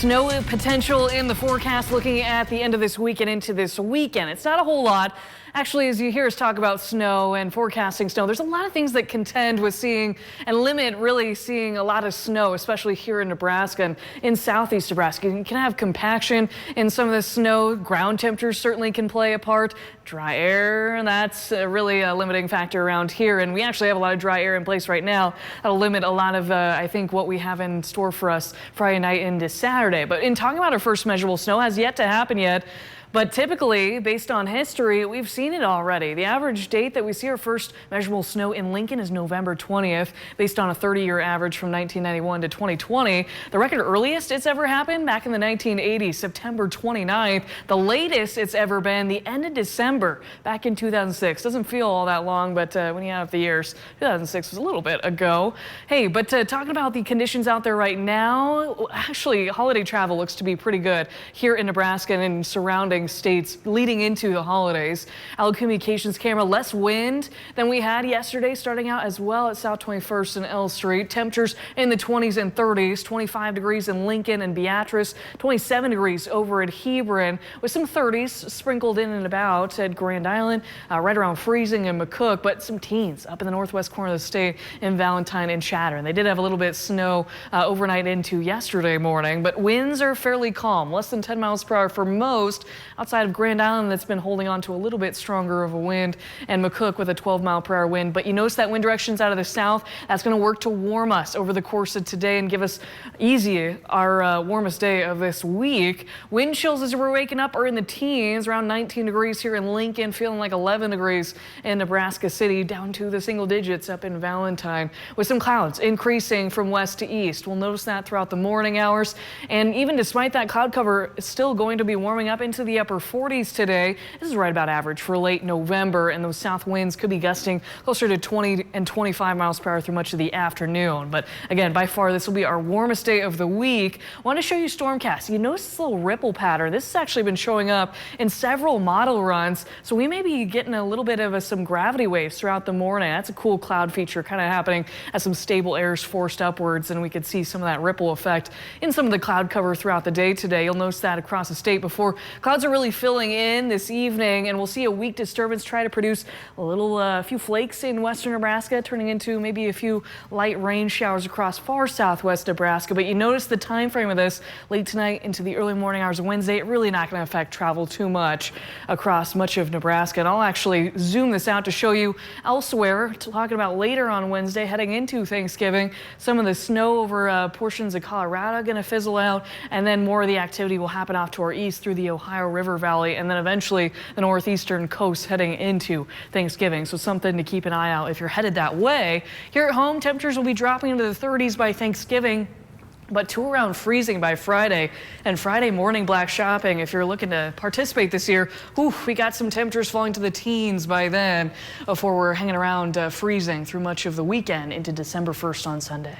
Snow potential in the forecast looking at the end of this week and into this weekend. It's not a whole lot. Actually, as you hear us talk about snow and forecasting snow, there's a lot of things that contend with seeing and limit really seeing a lot of snow, especially here in Nebraska and in southeast Nebraska. You can have compaction in some of the snow. Ground temperatures certainly can play a part. Dry air, that's really a limiting factor around here. And we actually have a lot of dry air in place right now. That'll limit a lot of, I think, what we have in store for us Friday night into Saturday. But in talking about our first measurable snow, has yet to happen yet. But typically, based on history, we've seen it already. The average date that we see our first measurable snow in Lincoln is November 20th, based on a 30-year average from 1991 to 2020. The record earliest it's ever happened back in the 1980s, September 29th. The latest it's ever been the end of December back in 2006. Doesn't feel all that long, but when you have the years, 2006 was a little bit ago. Hey, but talking about the conditions out there right now, actually, holiday travel looks to be pretty good here in Nebraska and in surrounding states leading into the holidays. Our communications camera, less wind than we had yesterday, starting out as well at South 21st and L Street. Temperatures in the 20s and 30s, 25 degrees in Lincoln and Beatrice, 27 degrees over at Hebron, with some 30s sprinkled in and about at Grand Island, right around freezing in McCook, but some teens up in the northwest corner of the state in Valentine and Chatter. And they did have a little bit of snow overnight into yesterday morning, but winds are fairly calm, less than 10 miles per hour for most. Outside of Grand Island, that's been holding on to a little bit stronger of a wind, and McCook with a 12-mile-per-hour wind. But you notice that wind direction's out of the south. That's going to work to warm us over the course of today and give us our warmest day of this week. Wind chills as we're waking up are in the teens, around 19 degrees here in Lincoln, feeling like 11 degrees in Nebraska City, down to the single digits up in Valentine, with some clouds increasing from west to east. We'll notice that throughout the morning hours, and even despite that cloud cover, it's still going to be warming up into the upper 40s today. This is right about average for late November, and those south winds could be gusting closer to 20 and 25 miles per hour through much of the afternoon. But again, by far, this will be our warmest day of the week. I want to show you Stormcast. You notice this little ripple pattern. This has actually been showing up in several model runs, so we may be getting a little bit of some gravity waves throughout the morning. That's a cool cloud feature kind of happening as some stable air is forced upwards, and we could see some of that ripple effect in some of the cloud cover throughout the day today. You'll notice that across the state before clouds are really filling in this evening, and we'll see a weak disturbance try to produce a few flakes in western Nebraska, turning into maybe a few light rain showers across far southwest Nebraska. But you notice the time frame of this late tonight into the early morning hours of Wednesday, really not going to affect travel too much across much of Nebraska. And I'll actually zoom this out to show you elsewhere, talking about later on Wednesday, heading into Thanksgiving. Some of the snow over portions of Colorado going to fizzle out, and then more of the activity will happen off to our east through the Ohio River Valley, and then eventually the northeastern coast heading into Thanksgiving. So something to keep an eye out if you're headed that way. Here at home, temperatures will be dropping into the 30s by Thanksgiving, but to around freezing by Friday. And Friday morning black shopping, if you're looking to participate this year, we got some temperatures falling to the teens by then before we're hanging around freezing through much of the weekend into December 1st on Sunday.